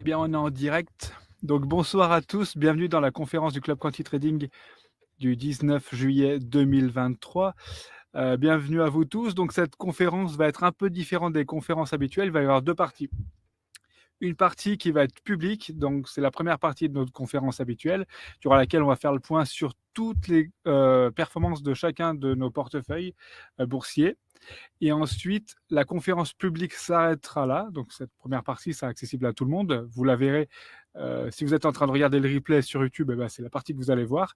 Eh bien, on est en direct. Donc, bonsoir à tous. Bienvenue dans la conférence du Club Quanti Trading du 19 juillet 2023. Bienvenue à vous tous. Donc, cette conférence va être un peu différente des conférences habituelles. Il va y avoir deux parties. Une partie qui va être publique, donc c'est la première partie de notre conférence habituelle, durant laquelle on va faire le point sur toutes les performances de chacun de nos portefeuilles boursiers. Et ensuite, la conférence publique s'arrêtera là. Donc, cette première partie sera accessible à tout le monde. Vous la verrez si vous êtes en train de regarder le replay sur YouTube. Eh ben, c'est la partie que vous allez voir.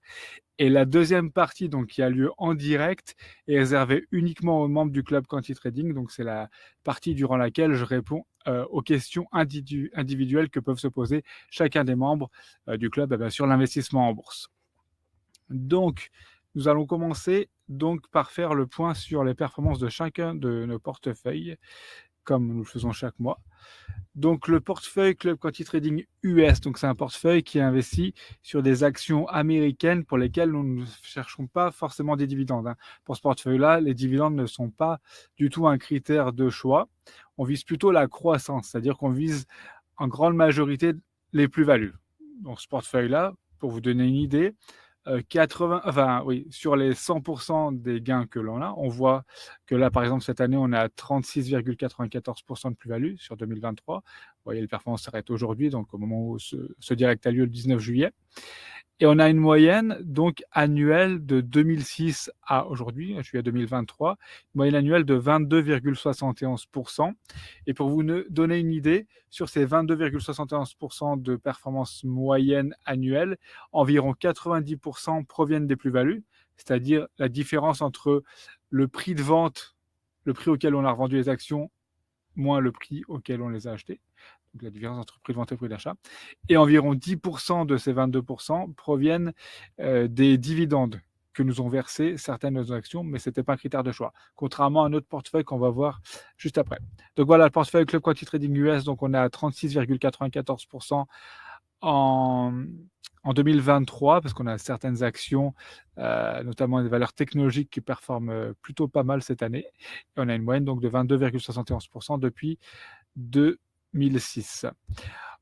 Et la deuxième partie, donc, qui a lieu en direct, est réservée uniquement aux membres du club Quanti Trading. Donc, c'est la partie durant laquelle je réponds aux questions individuelles que peuvent se poser chacun des membres du club eh ben, sur l'investissement en bourse. Donc, nous allons commencer donc par faire le point sur les performances de chacun de nos portefeuilles, comme nous le faisons chaque mois. Donc, le portefeuille Club Quanti Trading US, donc c'est un portefeuille qui est investi sur des actions américaines pour lesquelles nous ne cherchons pas forcément des dividendes. Pour ce portefeuille-là, les dividendes ne sont pas du tout un critère de choix. On vise plutôt la croissance, c'est-à-dire qu'on vise en grande majorité les plus-values. Donc, ce portefeuille-là, pour vous donner une idée, sur les 100% des gains que l'on a, on voit que là, par exemple, cette année, on est à 36,94% de plus-value sur 2023. Vous voyez, les performances s'arrêtent aujourd'hui, donc au moment où ce direct a lieu le 19 juillet. Et on a une moyenne donc annuelle de 2006 à aujourd'hui, juillet 2023, une moyenne annuelle de 22,71%. Et pour vous donner une idée, sur ces 22,71% de performance moyenne annuelle, environ 90% proviennent des plus-values, c'est-à-dire la différence entre le prix de vente, le prix auquel on a revendu les actions, moins le prix auquel on les a achetées. Donc la différence entre prix de vente et prix d'achat. Et environ 10% de ces 22% proviennent des dividendes que nous ont versés certaines de nos actions, mais ce n'était pas un critère de choix, contrairement à un autre portefeuille qu'on va voir juste après. Donc voilà, le portefeuille Club Quanti Trading US, donc on est à 36,94% en 2023, parce qu'on a certaines actions, notamment des valeurs technologiques qui performent plutôt pas mal cette année. Et on a une moyenne donc de 22,71% depuis 2006.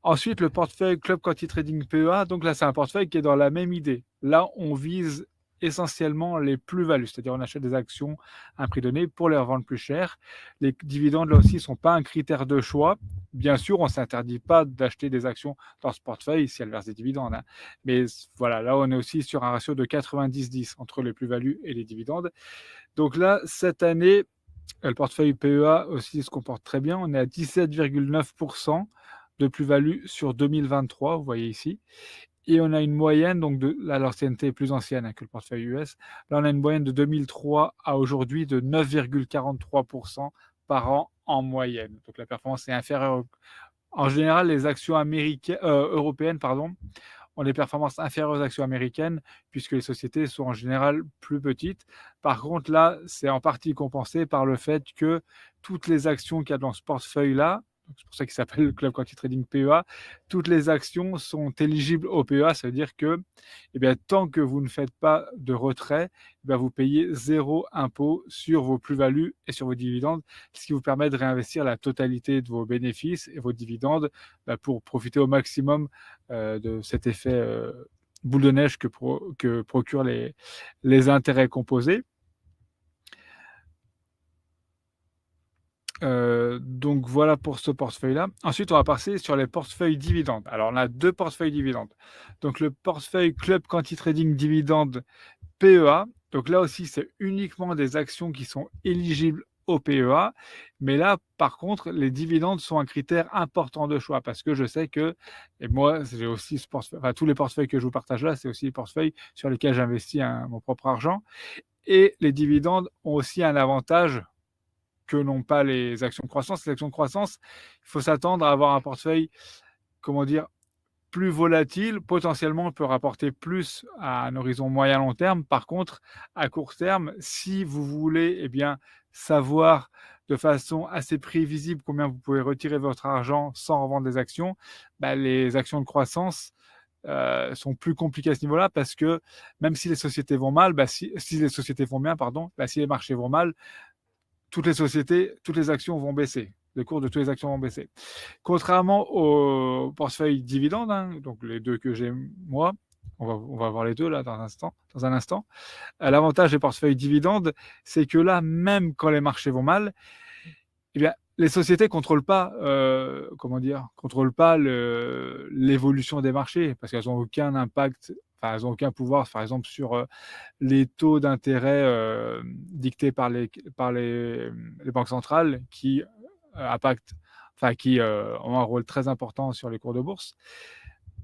Ensuite, le portefeuille Club Quanti Trading PEA, donc là, c'est un portefeuille qui est dans la même idée. Là, on vise essentiellement les plus-values, c'est-à-dire on achète des actions à un prix donné pour les revendre plus cher. Les dividendes, là aussi, ne sont pas un critère de choix. Bien sûr, on ne s'interdit pas d'acheter des actions dans ce portefeuille si elles versent des dividendes. Mais voilà, là, on est aussi sur un ratio de 90-10 entre les plus-values et les dividendes. Donc là, cette année, le portefeuille PEA aussi se comporte très bien. On est à 17,9% de plus-value sur 2023, vous voyez ici. Et on a une moyenne, donc là l'ancienneté est plus ancienne que le portefeuille US. Là, on a une moyenne de 2003 à aujourd'hui de 9,43% par an en moyenne. Donc la performance est inférieure. En général, les actions européennes ont des performances inférieures aux actions américaines, puisque les sociétés sont en général plus petites. Par contre, là, c'est en partie compensé par le fait que toutes les actions qu'il y a dans ce portefeuille-là, c'est pour ça qu'il s'appelle le Club Quanti Trading PEA, toutes les actions sont éligibles au PEA. Ça veut dire que tant que vous ne faites pas de retrait, vous payez zéro impôt sur vos plus-values et sur vos dividendes, ce qui vous permet de réinvestir la totalité de vos bénéfices et vos dividendes pour profiter au maximum de cet effet boule de neige que procurent les intérêts composés. Donc voilà pour ce portefeuille-là. Ensuite, on va passer sur les portefeuilles dividendes. Alors, on a deux portefeuilles dividendes. Donc, le portefeuille Club Quanti Trading Dividende PEA. Donc là aussi, c'est uniquement des actions qui sont éligibles au PEA. Mais là, par contre, les dividendes sont un critère important de choix parce que je sais que, et moi, j'ai aussi ce portefeuille, enfin, tous les portefeuilles que je vous partage là, c'est aussi les portefeuilles sur lesquels j'investis mon propre argent. Et les dividendes ont aussi un avantage que n'ont pas les actions de croissance. Les actions de croissance, il faut s'attendre à avoir un portefeuille, plus volatile. Potentiellement, on peut rapporter plus à un horizon moyen-long terme. Par contre, à court terme, si vous voulez savoir de façon assez prévisible combien vous pouvez retirer votre argent sans revendre des actions, les actions de croissance sont plus compliquées à ce niveau-là parce que même si les sociétés vont mal, si les sociétés vont bien, si les marchés vont mal, toutes les actions vont baisser. Les cours de toutes les actions vont baisser. Contrairement au portefeuille dividende, hein, donc les deux que j'ai moi, on va voir les deux là dans un instant. L'avantage des portefeuilles dividendes, c'est que là, même quand les marchés vont mal, eh bien, les sociétés contrôlent pas l'évolution des marchés parce qu'elles n'ont aucun impact, enfin, elles n'ont aucun pouvoir, par exemple, sur les taux d'intérêt dictés par les banques centrales qui ont un rôle très important sur les cours de bourse.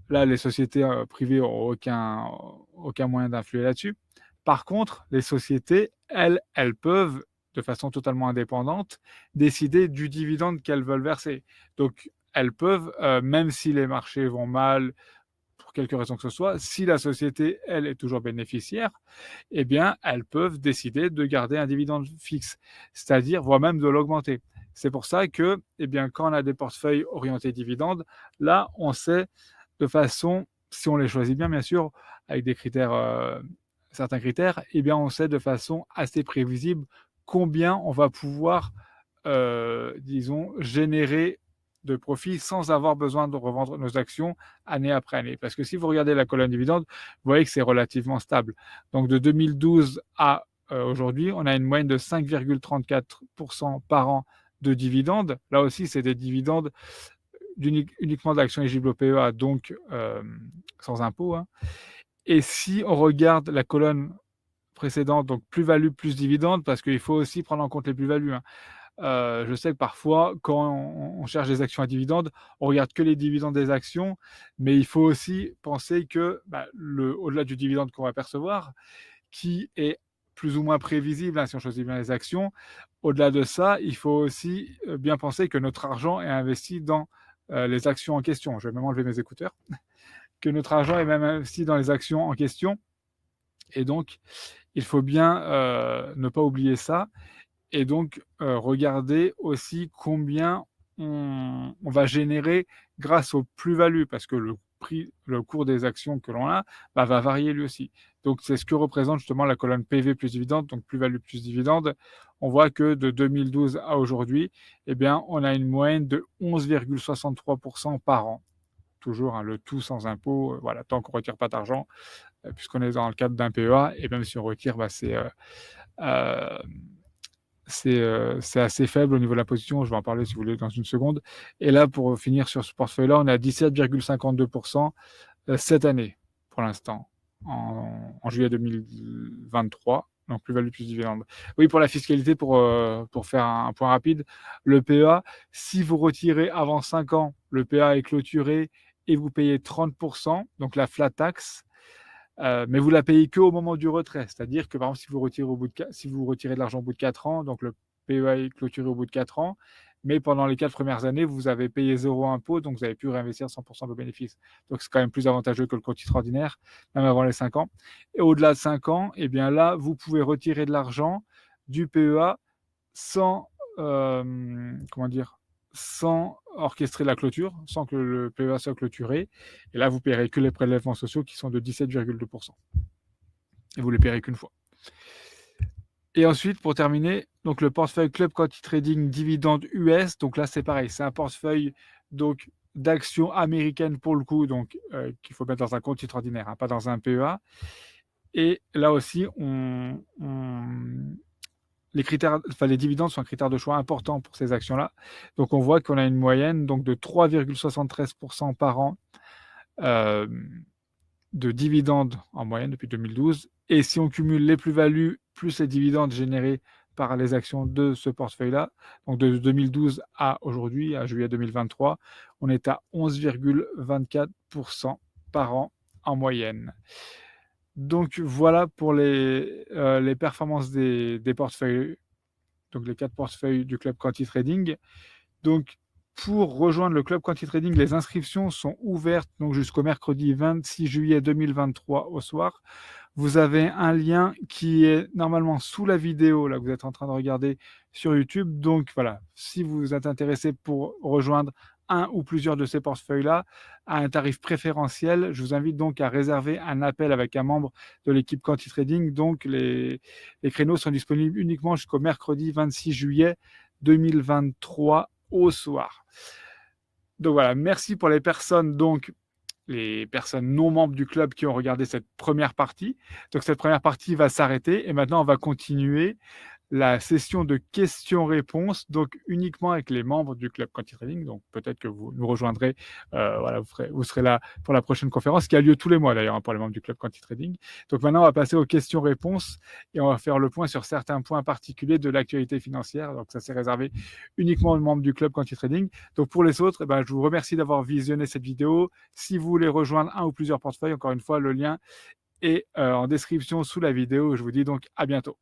Là, les sociétés privées n'ont aucun moyen d'influer là-dessus. Par contre, les sociétés, elles peuvent, de façon totalement indépendante, décider du dividende qu'elles veulent verser. Donc, elles peuvent, même si les marchés vont mal, pour quelque raison que ce soit, si la société, elle, est toujours bénéficiaire, eh bien, elles peuvent décider de garder un dividende fixe, c'est-à-dire, voire même de l'augmenter. C'est pour ça que, eh bien, quand on a des portefeuilles orientés dividendes, là, on sait de façon, si on les choisit bien sûr, avec des critères, certains critères, eh bien, on sait de façon assez prévisible combien on va pouvoir, disons, générer de profit sans avoir besoin de revendre nos actions année après année. Parce que si vous regardez la colonne dividende, vous voyez que c'est relativement stable. Donc de 2012 à aujourd'hui, on a une moyenne de 5,34% par an de dividendes. Là aussi, c'est des dividendes uniquement d'actions éligibles au PEA, donc sans impôt. Hein. Et si on regarde la colonne précédente, donc plus-value plus dividende, parce qu'il faut aussi prendre en compte les plus-values. Hein. Je sais que parfois, quand on cherche des actions à dividendes, on regarde que les dividendes des actions, mais il faut aussi penser que au-delà du dividende qu'on va percevoir, qui est plus ou moins prévisible hein, si on choisit bien les actions, au-delà de ça, il faut aussi bien penser que notre argent est investi dans les actions en question. Je vais même enlever mes écouteurs. Que notre argent est même investi dans les actions en question. Et donc, il faut bien ne pas oublier ça. Et donc, regarder aussi combien on va générer grâce aux plus-values, parce que le cours des actions que l'on a va varier lui aussi. Donc, c'est ce que représente justement la colonne PV plus dividende, donc plus-value plus dividende. On voit que de 2012 à aujourd'hui, eh bien, on a une moyenne de 11,63% par an. Toujours hein, le tout sans impôt, voilà, tant qu'on ne retire pas d'argent, puisqu'on est dans le cadre d'un PEA, et même si on retire, c'est assez faible au niveau de la position, je vais en parler si vous voulez dans une seconde. Et là, pour finir sur ce portefeuille-là, on est à 17,52% cette année, pour l'instant, en juillet 2023, donc plus-value plus dividende. Oui, pour la fiscalité, pour faire un point rapide, le PEA, si vous retirez avant 5 ans, le PEA est clôturé et vous payez 30%, donc la flat tax, mais vous la payez qu'au moment du retrait. C'est-à-dire que, par exemple, si vous retirez de l'argent au bout de 4 ans, donc le PEA est clôturé au bout de 4 ans, mais pendant les 4 premières années, vous avez payé 0 impôt, donc vous avez pu réinvestir 100% de vos bénéfices. Donc, c'est quand même plus avantageux que le compte titre ordinaire, même avant les 5 ans. Et au-delà de 5 ans, eh bien là, vous pouvez retirer de l'argent du PEA sans, sans orchestrer la clôture, sans que le PEA soit clôturé. Et là, vous ne paierez que les prélèvements sociaux qui sont de 17,2%. Et vous ne les paierez qu'une fois. Et ensuite, pour terminer, donc le portefeuille Club Quanti Trading Dividende US. Donc là, c'est pareil, c'est un portefeuille donc d'actions américaines pour le coup, donc qu'il faut mettre dans un compte titre ordinaire, hein, pas dans un PEA. Et là aussi, les dividendes sont un critère de choix important pour ces actions-là. Donc, on voit qu'on a une moyenne donc, de 3,73% par an de dividendes en moyenne depuis 2012. Et si on cumule les plus-values plus les dividendes générés par les actions de ce portefeuille-là, donc de 2012 à aujourd'hui, à juillet 2023, on est à 11,24% par an en moyenne. Donc voilà pour les performances des portefeuilles, donc les 4 portefeuilles du Club Quanti Trading. Donc pour rejoindre le Club Quanti Trading, les inscriptions sont ouvertes donc jusqu'au mercredi 26 juillet 2023 au soir. Vous avez un lien qui est normalement sous la vidéo là que vous êtes en train de regarder sur YouTube. Donc voilà, si vous êtes intéressé pour rejoindre un ou plusieurs de ces portefeuilles-là à un tarif préférentiel, je vous invite donc à réserver un appel avec un membre de l'équipe Quanti Trading. Donc les créneaux sont disponibles uniquement jusqu'au mercredi 26 juillet 2023 au soir. Donc voilà, merci pour les personnes non membres du club qui ont regardé cette première partie. Donc cette première partie va s'arrêter et maintenant on va continuer la session de questions-réponses, donc uniquement avec les membres du club Quanti Trading. Donc peut-être que vous nous rejoindrez, voilà, vous serez là pour la prochaine conférence qui a lieu tous les mois d'ailleurs, hein, pour les membres du club Quanti Trading. Donc maintenant on va passer aux questions-réponses et on va faire le point sur certains points particuliers de l'actualité financière. Donc ça c'est réservé uniquement aux membres du club Quanti Trading. Donc pour les autres, je vous remercie d'avoir visionné cette vidéo. Si vous voulez rejoindre un ou plusieurs portefeuilles, encore une fois, le lien est en description sous la vidéo. Je vous dis donc à bientôt.